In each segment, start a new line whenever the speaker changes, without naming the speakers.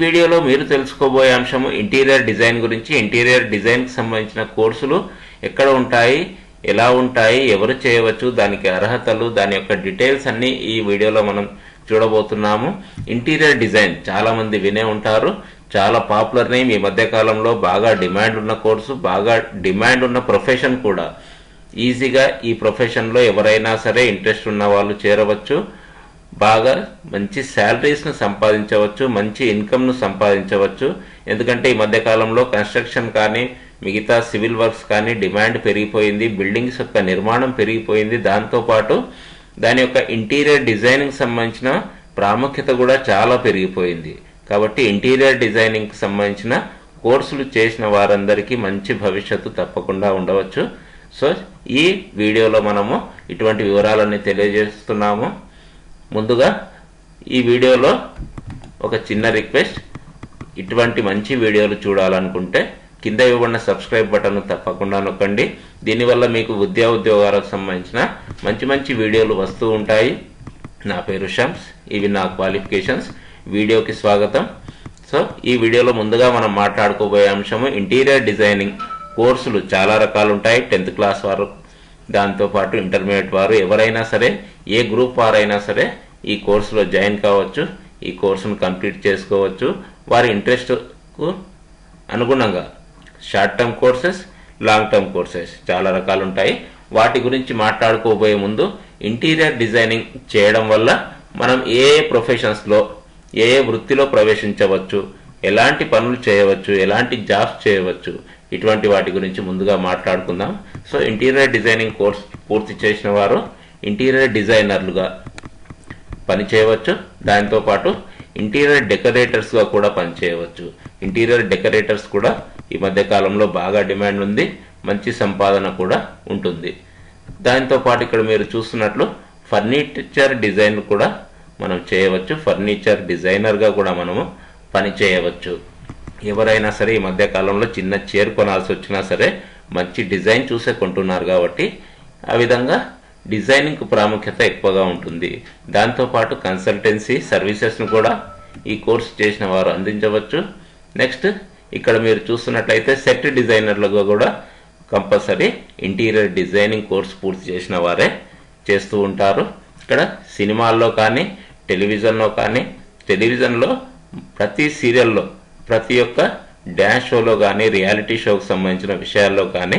వీడియోలో మీరు తెలుసుకోబోయే అంశము ఇంటీరియర్ డిజైన్ గురించి. ఇంటీరియర్ డిజైన్కి సంబంధించిన కోర్సులు ఎక్కడ ఉంటాయి, ఎలా ఉంటాయి, ఎవరు చేయవచ్చు, దానికి అర్హతలు, దాని యొక్క డీటెయిల్స్ అన్నీ ఈ వీడియోలో మనం చూడబోతున్నాము. ఇంటీరియర్ డిజైన్ చాలా మంది వినే ఉంటారు, చాలా పాపులర్ నేమ్. ఈ మధ్య కాలంలో బాగా డిమాండ్ ఉన్న కోర్సు, బాగా డిమాండ్ ఉన్న ప్రొఫెషన్ కూడా. ఈజీగా ఈ ప్రొఫెషన్లో ఎవరైనా సరే ఇంట్రెస్ట్ ఉన్న వాళ్ళు చేరవచ్చు. బాగా మంచి శాలరీస్ను సంపాదించవచ్చు, మంచి ఇన్కమ్ను సంపాదించవచ్చు. ఎందుకంటే ఈ మధ్యకాలంలో కన్స్ట్రక్షన్ కానీ మిగతా సివిల్ వర్క్స్ కానీ డిమాండ్ పెరిగిపోయింది, బిల్డింగ్స్ యొక్క నిర్మాణం పెరిగిపోయింది. దాంతోపాటు దాని యొక్క ఇంటీరియర్ డిజైనింగ్ సంబంధించిన ప్రాముఖ్యత కూడా చాలా పెరిగిపోయింది. కాబట్టి ఇంటీరియర్ డిజైనింగ్కి సంబంధించిన కోర్సులు చేసిన వారందరికీ మంచి భవిష్యత్తు తప్పకుండా ఉండవచ్చు. సో ఈ వీడియోలో మనము ఇటువంటి వివరాలన్నీ తెలియజేస్తున్నాము. ముందుగా ఈ వీడియోలో ఒక చిన్న రిక్వెస్ట్, ఇటువంటి మంచి వీడియోలు చూడాలనుకుంటే కింద ఇవ్వబడిన సబ్స్క్రైబ్ బటన్ తప్పకుండా నొక్కండి. దీనివల్ల మీకు ఉద్యోగాలకు సంబంధించిన మంచి మంచి వీడియోలు వస్తూ ఉంటాయి. నా పేరు షమ్స్, ఇవి నా క్వాలిఫికేషన్స్. వీడియోకి స్వాగతం. సో ఈ వీడియోలో ముందుగా మనం మాట్లాడుకోబోయే అంశము ఇంటీరియర్ డిజైనింగ్ కోర్సులు చాలా రకాలు ఉంటాయి. 10th క్లాస్ వారు, దాంతోపాటు ఇంటర్మీడియట్ వారు, ఎవరైనా సరే, ఏ గ్రూప్ వారైనా సరే ఈ కోర్సులో జాయిన్ కావచ్చు, ఈ కోర్సును కంప్లీట్ చేసుకోవచ్చు. వారి ఇంట్రెస్ట్కు అనుగుణంగా short term courses, long term courses చాలా రకాలు ఉంటాయి. వాటి గురించి మాట్లాడుకోబోయే ముందు, ఇంటీరియర్ డిజైనింగ్ చేయడం వల్ల మనం ఏ ప్రొఫెషన్స్లో, ఏ వృత్తిలో ప్రవేశించవచ్చు, ఎలాంటి పనులు చేయవచ్చు, ఎలాంటి జాబ్స్ చేయవచ్చు, ఇటువంటి వాటి గురించి ముందుగా మాట్లాడుకుందాం. సో ఇంటీరియర్ డిజైనింగ్ కోర్స్ పూర్తి చేసిన వారు ఇంటీరియర్ డిజైనర్లుగా పనిచేయవచ్చు. దాంతోపాటు ఇంటీరియర్ డెకరేటర్స్గా కూడా పనిచేయవచ్చు. ఇంటీరియర్ డెకరేటర్స్ కూడా ఈ మధ్య కాలంలో బాగా డిమాండ్ ఉంది, మంచి సంపాదన కూడా ఉంటుంది. దాంతోపాటు ఇక్కడ మీరు చూస్తున్నట్లు ఫర్నిచర్ డిజైన్ కూడా మనం చేయవచ్చు. ఫర్నిచర్ డిజైనర్గా కూడా మనము పని చేయవచ్చు. ఎవరైనా సరే ఈ మధ్య కాలంలో చిన్న చైర్ కొనాల్సి వచ్చినా సరే మంచి డిజైన్ చూసే కొంటున్నారు కాబట్టి ఆ విధంగా డిజైనింగ్కు ప్రాముఖ్యత ఎక్కువగా ఉంటుంది. దాంతోపాటు కన్సల్టెన్సీ సర్వీసెస్ను కూడా ఈ కోర్సు చేసిన వారు అందించవచ్చు. నెక్స్ట్ ఇక్కడ మీరు చూస్తున్నట్లయితే సెట్ డిజైనర్లుగా కూడా కంపల్సరీ ఇంటీరియర్ డిజైనింగ్ కోర్సు పూర్తి చేసిన వారే చేస్తూ ఉంటారు. ఇక్కడ సినిమాల్లో కానీ, టెలివిజన్లో కానీ, టెలివిజన్లో ప్రతి సీరియల్లో, ప్రతి ఒక్క డ్యాన్స్ షోలో కానీ, రియాలిటీ షోకు సంబంధించిన విషయాల్లో కానీ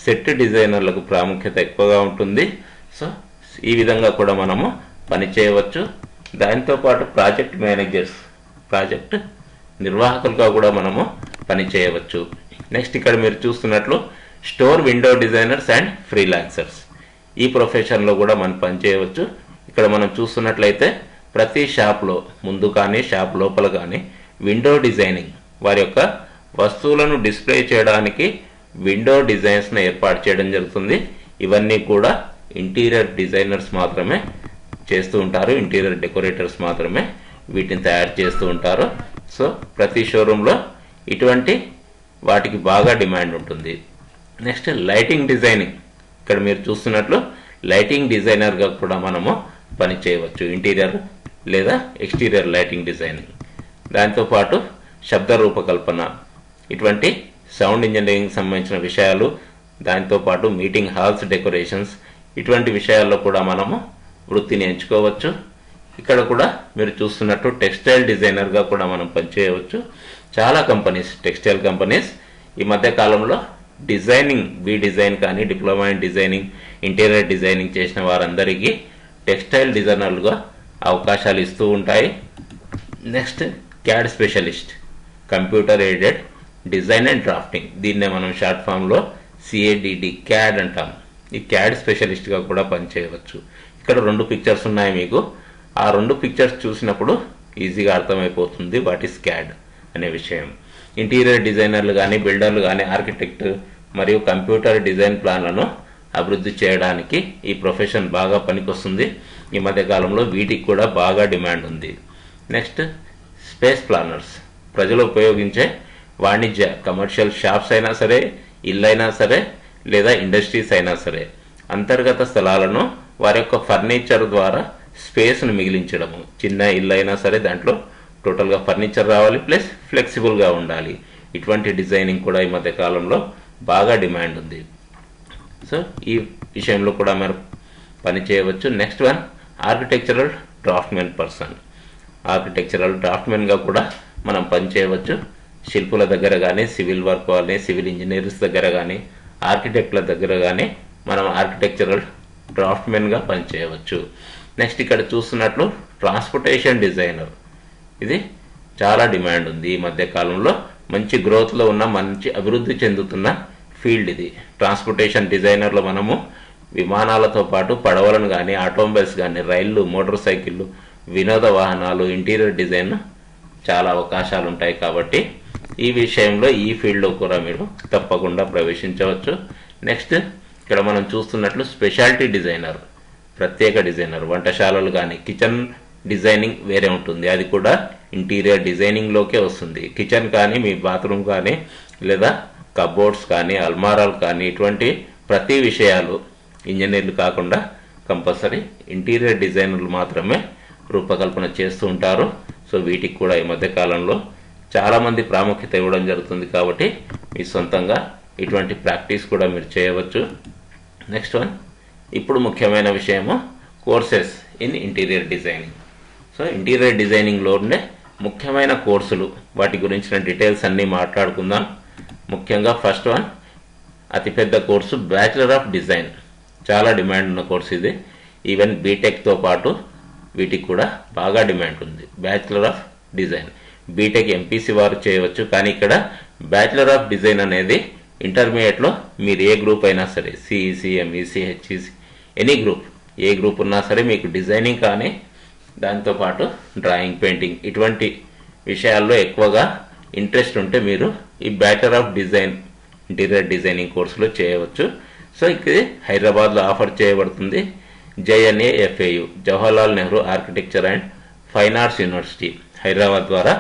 సెట్ డిజైనర్లకు ప్రాముఖ్యత ఎక్కువగా ఉంటుంది. సో ఈ విధంగా కూడా మనము పని చేయవచ్చు. దాంతోపాటు ప్రాజెక్ట్ మేనేజర్స్, ప్రాజెక్ట్ నిర్వాహకులుగా కూడా మనము పని చేయవచ్చు. నెక్స్ట్ ఇక్కడ మీరు చూస్తున్నట్లు store window designers and freelancers, ఈ ప్రొఫెషన్లో కూడా మనం పని చేయవచ్చు. ఇక్కడ మనం చూస్తున్నట్లయితే ప్రతి షాప్లో ముందు కానీ, షాప్ లోపల కానీ విండో డిజైనింగ్, వారి యొక్క వస్తువులను డిస్ప్లే చేయడానికి విండో డిజైన్స్ను ఏర్పాటు చేయడం జరుగుతుంది. ఇవన్నీ కూడా ఇంటీరియర్ డిజైనర్స్ మాత్రమే చేస్తూ ఉంటారు, ఇంటీరియర్ డెకరేటర్స్ మాత్రమే వీటిని తయారు చేస్తూ ఉంటారు. సో ప్రతి షోరూంలో ఇటువంటి వాటికి బాగా డిమాండ్ ఉంటుంది. నెక్స్ట్ లైటింగ్ డిజైనింగ్, ఇక్కడ మీరు చూస్తున్నట్లు లైటింగ్ డిజైనర్గా కూడా మనము పని చేయవచ్చు. ఇంటీరియర్ లేదా ఎక్స్టీరియర్ లైటింగ్ డిజైనింగ్. దాంతోపాటు శబ్ద రూపకల్పన, ఇటువంటి సౌండ్ ఇంజనీరింగ్ సంబంధించిన విషయాలు, దాంతోపాటు మీటింగ్ హాల్స్ డెకరేషన్స్, ఇటువంటి విషయాల్లో కూడా మనము వృత్తిని ఎంచుకోవచ్చు. ఇక్కడ కూడా మీరు చూస్తున్నట్టు టెక్స్టైల్ డిజైనర్గా కూడా మనం పనిచేయవచ్చు. చాలా కంపెనీస్, టెక్స్టైల్ కంపెనీస్ ఈ మధ్య కాలంలో డిజైనింగ్, బి డిజైన్ కానీ, diploma in designing, interior designing చేసిన వారందరికీ టెక్స్టైల్ డిజైనర్లుగా అవకాశాలు ఇస్తూ ఉంటాయి. Next CAD specialist, computer aided design and drafting, దీన్నే మనం షార్ట్ ఫామ్లో సిఏడిడి క్యాడ్ అంటాం. ఈ క్యాడ్ స్పెషలిస్ట్గా కూడా పనిచేయవచ్చు. ఇక్కడ 2 పిక్చర్స్ ఉన్నాయి మీకు. ఆ 2 పిక్చర్స్ చూసినప్పుడు ఈజీగా అర్థమైపోతుంది వాట్ ఈస్ క్యాడ్ అనే విషయం. ఇంటీరియర్ డిజైనర్లు కానీ, బిల్డర్లు కానీ, ఆర్కిటెక్ట్ మరియు కంప్యూటర్ డిజైన్ ప్లాన్లను అభివృద్ధి చేయడానికి ఈ ప్రొఫెషన్ బాగా పనికొస్తుంది. ఈ మధ్య కాలంలో వీటికి కూడా బాగా డిమాండ్ ఉంది. నెక్స్ట్ స్పేస్ ప్లానర్స్, ప్రజలు ఉపయోగించే వాణిజ్య కమర్షియల్ షాప్స్ అయినా సరే, ఇల్లు అయినా సరే, లేదా ఇండస్ట్రీస్ అయినా సరే, అంతర్గత స్థలాలను వారి యొక్క ఫర్నిచర్ ద్వారా స్పేస్ను మిగిలించడము. చిన్న ఇల్లు అయినా సరే దాంట్లో టోటల్గా ఫర్నిచర్ రావాలి, ప్లస్ ఫ్లెక్సిబుల్గా ఉండాలి. ఇటువంటి డిజైనింగ్ కూడా ఈ మధ్య కాలంలో బాగా డిమాండ్ ఉంది. సో ఈ విషయంలో కూడా మీరు పని చేయవచ్చు. Next one, architectural draftsmen person. Architectural డ్రాఫ్ట్మెన్గా కూడా మనం పని చేయవచ్చు. శిల్పుల దగ్గర కానీ, సివిల్ వర్క్ కానీ, సివిల్ ఇంజనీర్స్ దగ్గర కానీ, ఆర్కిటెక్ట్ల దగ్గర కానీ మనం ఆర్కిటెక్చరల్ డ్రాఫ్ట్మెన్గా పనిచేయవచ్చు. నెక్స్ట్ ఇక్కడ చూస్తున్నట్లు ట్రాన్స్పోర్టేషన్ డిజైనర్. ఇది చాలా డిమాండ్ ఉంది ఈ మధ్య కాలంలో. మంచి గ్రోత్లో ఉన్న, మంచి అభివృద్ధి చెందుతున్న ఫీల్డ్ ఇది. ట్రాన్స్పోర్టేషన్ డిజైనర్లో మనము విమానాలతో పాటు పడవలను కానీ, ఆటోమొబైల్స్ కానీ, రైళ్లు, మోటార్ సైకిళ్ళు, వినోద వాహనాలు, ఇంటీరియర్ డిజైన్ చాలా అవకాశాలు ఉంటాయి. కాబట్టి ఈ విషయంలో, ఈ ఫీల్డ్లో కూడా మీరు తప్పకుండా ప్రవేశించవచ్చు. నెక్స్ట్ ఇక్కడ మనం చూస్తున్నట్లు స్పెషాలిటీ డిజైనర్, ప్రత్యేక డిజైనర్. వంటశాలలు కానీ, కిచెన్ డిజైనింగ్ వేరే ఉంటుంది, అది కూడా ఇంటీరియర్ డిజైనింగ్లోకే వస్తుంది. కిచెన్ కానీ, మీ బాత్రూమ్ కానీ, లేదా కబోర్డ్స్ కానీ, అల్మారాలు కానీ, ఇటువంటి ప్రతి విషయాలు ఇంజనీర్లు కాకుండా కంపల్సరీ ఇంటీరియర్ డిజైనర్లు మాత్రమే రూపకల్పన చేస్తూ ఉంటారు. సో వీటికి కూడా ఈ మధ్య కాలంలో చాలామంది ప్రాముఖ్యత ఇవ్వడం జరుగుతుంది. కాబట్టి మీ సొంతంగా ఇటువంటి ప్రాక్టీస్ కూడా మీరు చేయవచ్చు. నెక్స్ట్ వన్, ఇప్పుడు ముఖ్యమైన విషయము courses in interior designing. So interior డిజైనింగ్లో ఉండే ముఖ్యమైన కోర్సులు, వాటి గురించిన డీటెయిల్స్ అన్నీ మాట్లాడుకుందాం. ముఖ్యంగా ఫస్ట్ వన్, అతిపెద్ద కోర్సు బ్యాచిలర్ ఆఫ్ డిజైన్. చాలా డిమాండ్ ఉన్న కోర్సు ఇది. ఈవెన్ బీటెక్తో పాటు వీటికి కూడా బాగా డిమాండ్ ఉంది. Bachelor of design, BTech MPC వారు చేయవచ్చు, కానీ ఇక్కడ బ్యాచిలర్ ఆఫ్ డిజైన్ అనేది ఇంటర్మీడియట్లో మీరు ఏ గ్రూప్ అయినా సరే, CEC, MEC, HEC, any group, ఏ గ్రూప్ ఉన్నా సరే మీకు డిజైనింగ్ కానీ, దాంతోపాటు డ్రాయింగ్, పెయింటింగ్ ఇటువంటి విషయాల్లో ఎక్కువగా ఇంట్రెస్ట్ ఉంటే మీరు ఈ bachelor of design interior designing కోర్సులో చేయవచ్చు. సో ఇది హైదరాబాద్లో ఆఫర్ చేయబడుతుంది. JNAFAU, Jawaharlal Nehru architecture and fine arts university, Hyderabad ద్వారా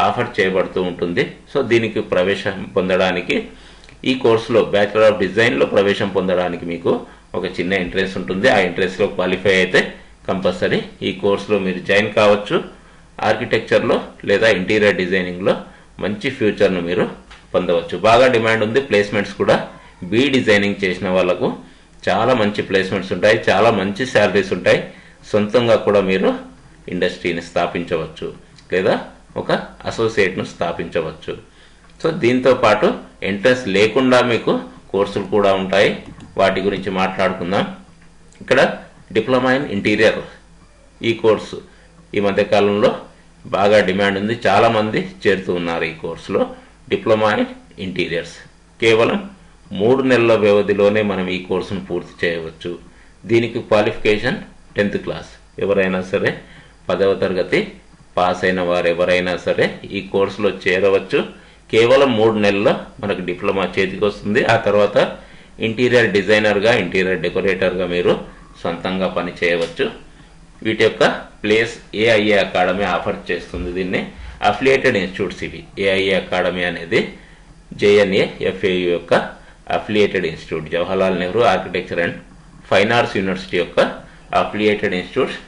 ఆఫర్ చేయబడుతూ ఉంటుంది. సో దీనికి ప్రవేశం పొందడానికి, ఈ కోర్సులో బ్యాచిలర్ ఆఫ్ డిజైన్లో ప్రవేశం పొందడానికి మీకు ఒక చిన్న ఇంట్రెస్ట్ ఉంటుంది. ఆ ఇంట్రెస్ట్లో క్వాలిఫై అయితే కంపల్సరీ ఈ కోర్సులో మీరు జాయిన్ కావచ్చు. ఆర్కిటెక్చర్లో లేదా ఇంటీరియర్ డిజైనింగ్లో మంచి ఫ్యూచర్ను మీరు పొందవచ్చు. బాగా డిమాండ్ ఉంది. ప్లేస్మెంట్స్ కూడా బీ డిజైనింగ్ చేసిన వాళ్ళకు చాలా మంచి ప్లేస్మెంట్స్ ఉంటాయి, చాలా మంచి శాలరీస్ ఉంటాయి. సొంతంగా కూడా మీరు ఇండస్ట్రీని స్థాపించవచ్చు, లేదా ఒక అసోసియేట్ను స్థాపించవచ్చు. సో దీంతో పాటు ఎంట్రన్స్ లేకుండా మీకు కోర్సులు కూడా ఉంటాయి. వాటి గురించి మాట్లాడుకుందాం. ఇక్కడ డిప్లొమా ఇన్ ఇంటీరియర్, ఈ కోర్సు ఈ మధ్యకాలంలో బాగా డిమాండ్ ఉంది. చాలామంది చేరుతూ ఉన్నారు ఈ కోర్సులో. డిప్లొమా ఇన్ ఇంటీరియర్స్ కేవలం 3 నెలల వ్యవధిలోనే మనం ఈ కోర్సును పూర్తి చేయవచ్చు. దీనికి క్వాలిఫికేషన్ 10th క్లాస్. ఎవరైనా సరే 10వ తరగతి పాస్ అయిన వారు ఎవరైనా సరే ఈ కోర్సులో చేరవచ్చు. కేవలం 3 నెలల్లో మనకు డిప్లొమా చేతికి వస్తుంది. ఆ తర్వాత ఇంటీరియర్ డిజైనర్గా, ఇంటీరియర్ డెకరేటర్గా మీరు సొంతంగా పని చేయవచ్చు. వీటి యొక్క ప్లేస్ ఏఐఏ అకాడమీ ఆఫర్ చేస్తుంది. దీన్ని అఫిలియేటెడ్ ఇన్స్టిట్యూట్స్ ఇవి. ఏఐఏ అకాడమీ అనేది JNAFAU యొక్క affiliated institute, Jawaharlal Nehru architecture and fine arts university యొక్క అఫిలియేటెడ్ ఇన్స్టిట్యూట్స్.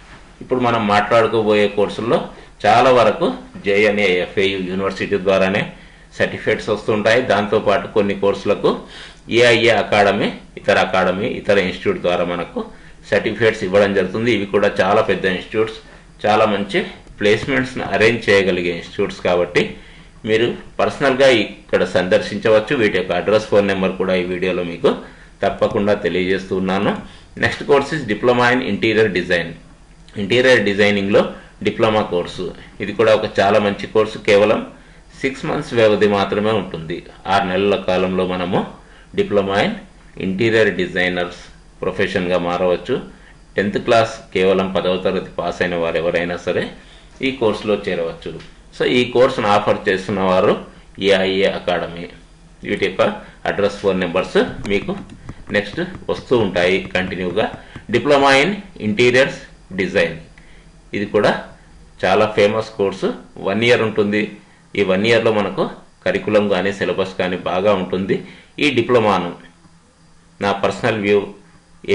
ఇప్పుడు మనం మాట్లాడుకోబోయే కోర్సుల్లో చాలా వరకు JNAFAU యూనివర్సిటీ ద్వారానే సర్టిఫికేట్స్ వస్తుంటాయి. దాంతోపాటు కొన్ని కోర్సులకు ఏఐఏ అకాడమీ, ఇతర ఇన్స్టిట్యూట్ ద్వారా మనకు సర్టిఫికేట్స్ ఇవ్వడం జరుగుతుంది. ఇవి కూడా చాలా పెద్ద ఇన్స్టిట్యూట్స్, చాలా మంచి ప్లేస్మెంట్స్ని అరేంజ్ చేయగలిగే ఇన్స్టిట్యూట్స్. కాబట్టి మీరు పర్సనల్గా ఇక్కడ సందర్శించవచ్చు. వీటి యొక్క అడ్రస్, ఫోన్ నెంబర్ కూడా ఈ వీడియోలో మీకు తప్పకుండా తెలియజేస్తున్నాను. Next course is diploma in interior design. Interior డిజైనింగ్లో డిప్లొమా కోర్సు. ఇది కూడా ఒక చాలా మంచి కోర్సు. కేవలం 6 months వ్యవధి మాత్రమే ఉంటుంది. 6 నెలల కాలంలో మనము డిప్లొమా ఇన్ ఇంటీరియర్ డిజైనర్స్ ప్రొఫెషన్గా మారవచ్చు. 10th క్లాస్ కేవలం 10వ తరగతి పాస్ అయిన వారు ఎవరైనా సరే ఈ కోర్సులో చేరవచ్చు. సో ఈ కోర్సును ఆఫర్ చేస్తున్న వారు ఏఐఏ అకాడమీ. వీటి యొక్క అడ్రస్, ఫోన్ నెంబర్స్ మీకు నెక్స్ట్ వస్తూ ఉంటాయి కంటిన్యూగా. డిప్లొమా ఇన్ ఇంటీరియర్స్ డిజైన్, ఇది కూడా చాలా ఫేమస్ కోర్సు. 1 year ఉంటుంది. ఈ 1 yearలో మనకు కరికులం కానీ, సిలబస్ కానీ బాగా ఉంటుంది. ఈ డిప్లొమాను నా పర్సనల్ వ్యూ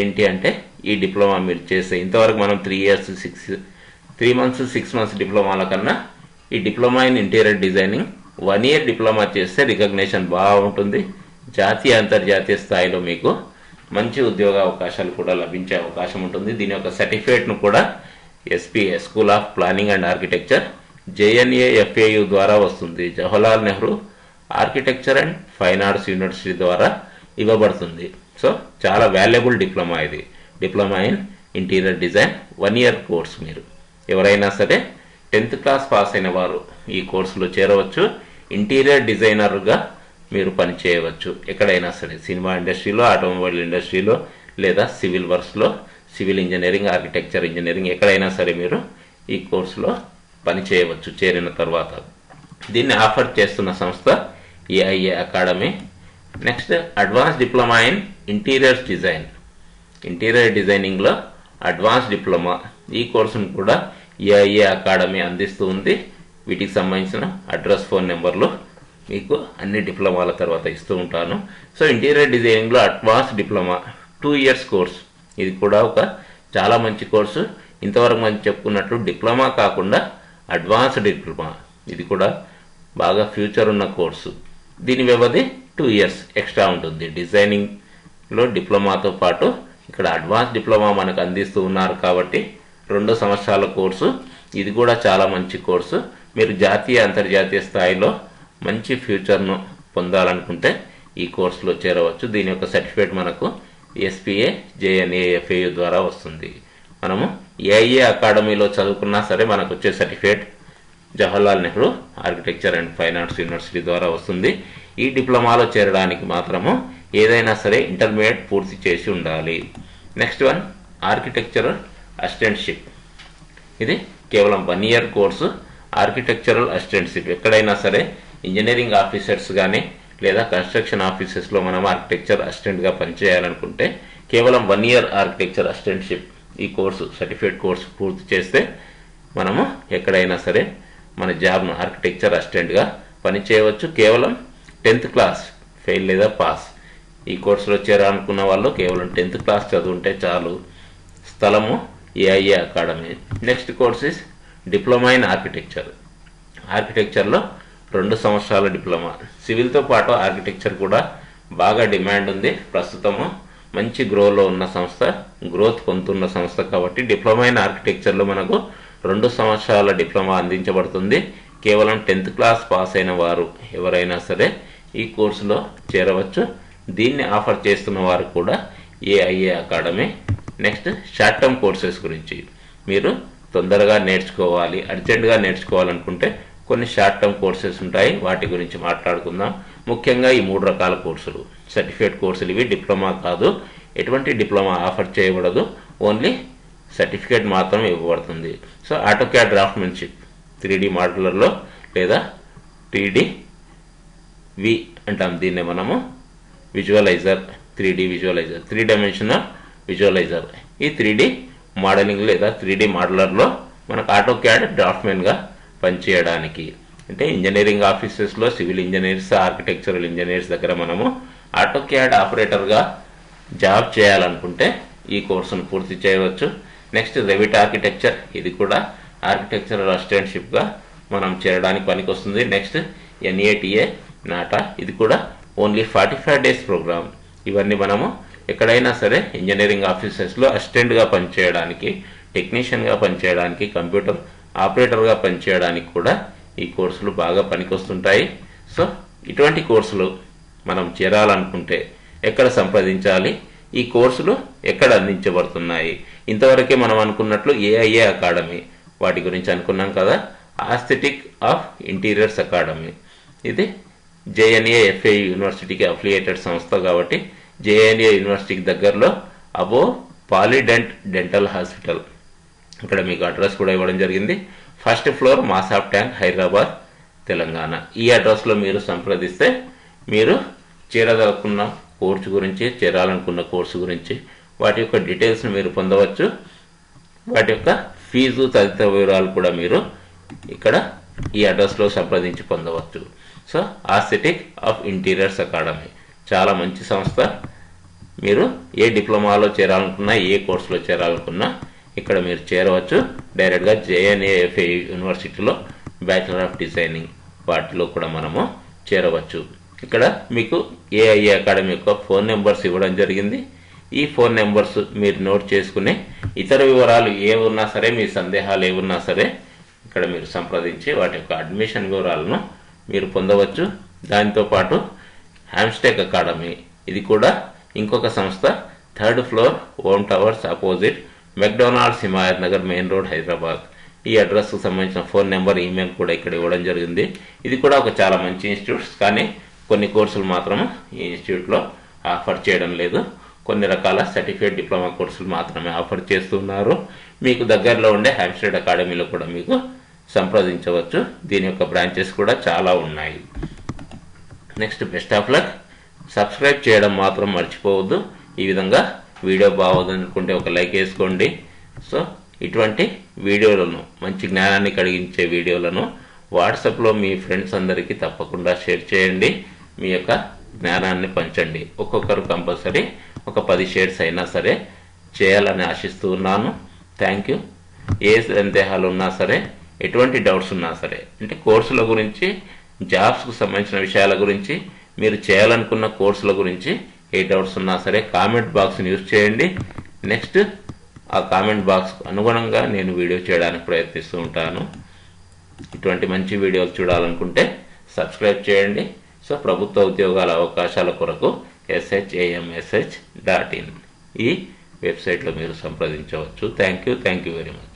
ఏంటి అంటే, ఈ డిప్లొమా మీరు చేస్తే ఇంతవరకు మనం 3 months 6 months డిప్లొమాల కన్నా ఈ diploma in interior designing 1 year diploma చేస్తే రికగ్నిషన్ బాగుంటుంది. జాతీయ అంతర్జాతీయ స్థాయిలో మీకు మంచి ఉద్యోగ అవకాశాలు కూడా లభించే అవకాశం ఉంటుంది. దీని యొక్క సర్టిఫికేట్ను కూడా SPA school of planning and architecture JNAFAU ద్వారా వస్తుంది. Jawaharlal Nehru architecture and fine arts university ద్వారా ఇవ్వబడుతుంది. సో చాలా వాల్యుబుల్ డిప్లొమా ఇది. Diploma in interior design 1 year course. మీరు ఎవరైనా సరే 10th క్లాస్ పాస్ అయిన వారు ఈ కోర్సులో చేరవచ్చు. ఇంటీరియర్ డిజైనర్గా మీరు పనిచేయవచ్చు ఎక్కడైనా సరే, సినిమా ఇండస్ట్రీలో, ఆటోమొబైల్ ఇండస్ట్రీలో, లేదా సివిల్ వర్క్స్లో, సివిల్ ఇంజనీరింగ్, ఆర్కిటెక్చర్ ఇంజనీరింగ్ ఎక్కడైనా సరే మీరు ఈ కోర్సులో పనిచేయవచ్చు చేరిన తర్వాత. దీన్ని ఆఫర్ చేస్తున్న సంస్థ AIA academy. Next advance diploma in interior design. Interior డిజైనింగ్లో అడ్వాన్స్ డిప్లొమా ఈ కోర్సును కూడా AIA అకాడమీ అందిస్తూ ఉంది. వీటికి సంబంధించిన అడ్రస్, ఫోన్ నెంబర్లు మీకు అన్ని డిప్లొమాల తర్వాత ఇస్తూ ఉంటాను. సో ఇంటీరియర్ డిజైనింగ్లో అడ్వాన్స్ డిప్లొమా 2 ఇయర్స్ కోర్స్. ఇది కూడా ఒక చాలా మంచి కోర్సు. ఇంతవరకు మనం చెప్పుకున్నట్లు డిప్లొమా కాకుండా అడ్వాన్స్డ్ డిప్లొమా, ఇది కూడా బాగా ఫ్యూచర్ ఉన్న కోర్సు. దీని వ్యవధి 2 ఇయర్స్ ఎక్స్ట్రా ఉంటుంది. డిజైనింగ్లో డిప్లొమాతో పాటు ఇక్కడ అడ్వాన్స్ డిప్లొమా మనకు అందిస్తూ ఉన్నారు కాబట్టి 2 సంవత్సరాల కోర్సు. ఇది కూడా చాలా మంచి కోర్సు. మీరు జాతీయ అంతర్జాతీయ స్థాయిలో మంచి ఫ్యూచర్ను పొందాలనుకుంటే ఈ కోర్సులో చేరవచ్చు. దీని యొక్క సర్టిఫికేట్ మనకు SPA JNAFAU ద్వారా వస్తుంది. మనము AIA అకాడమీలో చదువుకున్నా సరే మనకు వచ్చే certificate Jawaharlal Nehru architecture and fine arts university ద్వారా వస్తుంది. ఈ డిప్లొమాలో చేరడానికి మాత్రము ఏదైనా సరే ఇంటర్మీడియట్ పూర్తి చేసి ఉండాలి. Next one architectural assistantship. ఇది కేవలం 1 ఇయర్ కోర్సు. ఆర్కిటెక్చరల్ అసిస్టెంట్షిప్ ఎక్కడైనా సరే ఇంజనీరింగ్ ఆఫీసర్స్ కానీ లేదా కన్స్ట్రక్షన్ ఆఫీసెస్లో మనం ఆర్కిటెక్చర్ అసిస్టెంట్గా పనిచేయాలనుకుంటే కేవలం 1 ఇయర్ ఆర్కిటెక్చర్ అసిస్టెంట్షిప్ ఈ కోర్సు సర్టిఫికేట్ కోర్సు పూర్తి చేస్తే మనము ఎక్కడైనా సరే మన జాబ్ను ఆర్కిటెక్చర్ అసిస్టెంట్గా పనిచేయవచ్చు. కేవలం 10th క్లాస్ ఫెయిల్ లేదా పాస్. ఈ కోర్సులో చేరాలనుకున్న వాళ్ళు కేవలం 10th క్లాస్ చదువుంటే చాలు. స్థలము AIA academy. Next course is diploma in architecture. ఆర్కిటెక్చర్లో 2 సంవత్సరాల డిప్లొమా. సివిల్తో పాటు ఆర్కిటెక్చర్ కూడా బాగా డిమాండ్ ఉంది. ప్రస్తుతము మంచి గ్రోలో ఉన్న సంస్థ, గ్రోత్ పొందుతున్న సంస్థ కాబట్టి డిప్లొమా ఇన్ ఆర్కిటెక్చర్లో మనకు 2 సంవత్సరాల డిప్లొమా అందించబడుతుంది. కేవలం 10th క్లాస్ పాస్ అయిన వారు ఎవరైనా సరే ఈ కోర్సులో చేరవచ్చు. దీన్ని ఆఫర్ చేస్తున్న వారు కూడా AIA academy. Next short term courses గురించి. మీరు తొందరగా నేర్చుకోవాలి, అర్జెంటుగా నేర్చుకోవాలనుకుంటే కొన్ని షార్ట్ టర్మ్ కోర్సెస్ ఉంటాయి. వాటి గురించి మాట్లాడుకుందాం. ముఖ్యంగా ఈ 3 రకాల కోర్సులు సర్టిఫికేట్ కోర్సులు. ఇవి డిప్లొమా కాదు, ఎటువంటి డిప్లొమా ఆఫర్ చేయబడదు, ఓన్లీ సర్టిఫికేట్ మాత్రమే ఇవ్వబడుతుంది. సో ఆటోక్యాడ్ డ్రాఫ్ట్మెన్షిప్ 3D మోడలర్లో లేదా 3DV అంటాం దీన్నే మనము. Visualiser 3D visualiser 3 dimensional visualiser. ఈ 3D మోడలింగ్ లేదా 3D మోడలర్లో మనకు ఆటోక్యాడ్ డ్రాఫ్ట్మెన్గా పనిచేయడానికి, అంటే ఇంజనీరింగ్ ఆఫీసెస్లో సివిల్ ఇంజనీర్స్, ఆర్కిటెక్చరల్ ఇంజనీర్స్ దగ్గర మనము ఆటోక్యాడ్ ఆపరేటర్గా జాబ్ చేయాలనుకుంటే ఈ కోర్సును పూర్తి చేయవచ్చు. Next Revit architecture. ఇది కూడా ఆర్కిటెక్చరల్ అసిస్టెంట్షిప్గా మనం చేరడానికి పనికి వస్తుంది. Next NATA NATA. ఇది కూడా ఓన్లీ 45 డేస్ ప్రోగ్రామ్. ఇవన్నీ మనము ఎక్కడైనా సరే ఇంజనీరింగ్ ఆఫీసెస్లో అసిస్టెంట్గా పనిచేయడానికి, టెక్నీషియన్గా పనిచేయడానికి, కంప్యూటర్ ఆపరేటర్గా పనిచేయడానికి కూడా ఈ కోర్సులు బాగా పనికొస్తుంటాయి. సో ఇటువంటి కోర్సులు మనం చేరాలనుకుంటే ఎక్కడ సంప్రదించాలి, ఈ కోర్సులు ఎక్కడ అందించబడుతున్నాయి? ఇంతవరకే మనం అనుకున్నట్లు AIA అకాడమీ వాటి గురించి అనుకున్నాం కదా. ఆస్థెటిక్ ఆఫ్ ఇంటీరియర్స్ అకాడమీ ఇది JNAFAU యూనివర్సిటీకి అఫిలియేటెడ్ సంస్థ కాబట్టి JNA యూనివర్సిటీకి దగ్గరలో అబో పాలిడెంట్ డెంటల్ హాస్పిటల్, ఇక్కడ మీకు అడ్రస్ కూడా ఇవ్వడం జరిగింది. 1st floor Masab tank, Hyderabad, Telangana. ఈ అడ్రస్లో మీరు సంప్రదిస్తే మీరు చేరాలనుకున్న కోర్సు గురించి, చేరాలనుకున్న కోర్సు గురించి వాటి యొక్క డీటెయిల్స్ని మీరు పొందవచ్చు. వాటి యొక్క ఫీజు తదితర వివరాలు కూడా మీరు ఇక్కడ ఈ అడ్రస్లో సంప్రదించి పొందవచ్చు. So aesthetic of interiors academy చాలా మంచి సంస్థ. మీరు ఏ డిప్లొమాలో చేరాలనుకున్నా, ఏ కోర్సులో చేరాలనుకున్నా ఇక్కడ మీరు చేరవచ్చు. డైరెక్ట్గా JNAFAU యూనివర్సిటీలో బ్యాచిలర్ ఆఫ్ డిజైనింగ్ వాటిలో కూడా మనము చేరవచ్చు. ఇక్కడ మీకు ఏఐఏ అకాడమీ యొక్క ఫోన్ నెంబర్స్ ఇవ్వడం జరిగింది. ఈ ఫోన్ నెంబర్స్ మీరు నోట్ చేసుకుని ఇతర వివరాలు ఏమున్నా సరే, మీ సందేహాలు ఏమున్నా సరే ఇక్కడ మీరు సంప్రదించి వాటి యొక్క అడ్మిషన్ వివరాలను మీరు పొందవచ్చు. దాంతోపాటు హ్యామ్స్టెక్ అకాడమీ, ఇది కూడా ఇంకొక సంస్థ, 3rd floor ohm towers opposite McDonald's Himayat Nagar main road Hyderabad. ఈ అడ్రస్కు సంబంధించిన ఫోన్ నెంబర్, ఈమెయిల్ కూడా ఇక్కడ ఇవ్వడం జరిగింది. ఇది కూడా ఒక చాలా మంచి ఇన్స్టిట్యూట్స్, కానీ కొన్ని కోర్సులు మాత్రం ఈ ఇన్స్టిట్యూట్లో ఆఫర్ చేయడం లేదు. కొన్ని రకాల సర్టిఫికేట్ డిప్లొమా కోర్సులు మాత్రమే ఆఫర్ చేస్తున్నారు. మీకు దగ్గరలో ఉండే హ్యామ్స్టెడ్ అకాడమీలో కూడా మీకు సంప్రదించవచ్చు. దీని యొక్క బ్రాంచెస్ కూడా చాలా ఉన్నాయి. Next, best of luck. Subscribe చేయడం మాత్రం మర్చిపోవద్దు. ఈ విధంగా వీడియో బాగోదనుకుంటే ఒక లైక్ వేసుకోండి. సో ఇటువంటి వీడియోలను, మంచి జ్ఞానాన్ని కలిగించే వీడియోలను వాట్సాప్లో మీ ఫ్రెండ్స్ అందరికీ తప్పకుండా షేర్ చేయండి. మీ యొక్క జ్ఞానాన్ని పంచండి. ఒక్కొక్కరు కంపల్సరీ ఒక 10 షేర్స్ అయినా సరే చేయాలని ఆశిస్తూ ఉన్నాను. Thank you. ఏ సందేహాలు ఉన్నా సరే, ఎటువంటి డౌట్స్ ఉన్నా సరే, అంటే కోర్సుల గురించి, జాబ్స్కు సంబంధించిన విషయాల గురించి, మీరు చేయాలనుకున్న కోర్సుల గురించి ఏ డౌట్స్ ఉన్నా సరే కామెంట్ బాక్స్ని యూజ్ చేయండి. నెక్స్ట్, ఆ కామెంట్ బాక్స్ అనుగుణంగా నేను వీడియో చేయడానికి ప్రయత్నిస్తూ ఉంటాను. ఇటువంటి మంచి వీడియోలు చూడాలనుకుంటే సబ్స్క్రైబ్ చేయండి. సో ప్రభుత్వ ఉద్యోగాల అవకాశాల కొరకు shamsh.in ఈ వెబ్సైట్లో మీరు సంప్రదించవచ్చు. Thank you very much.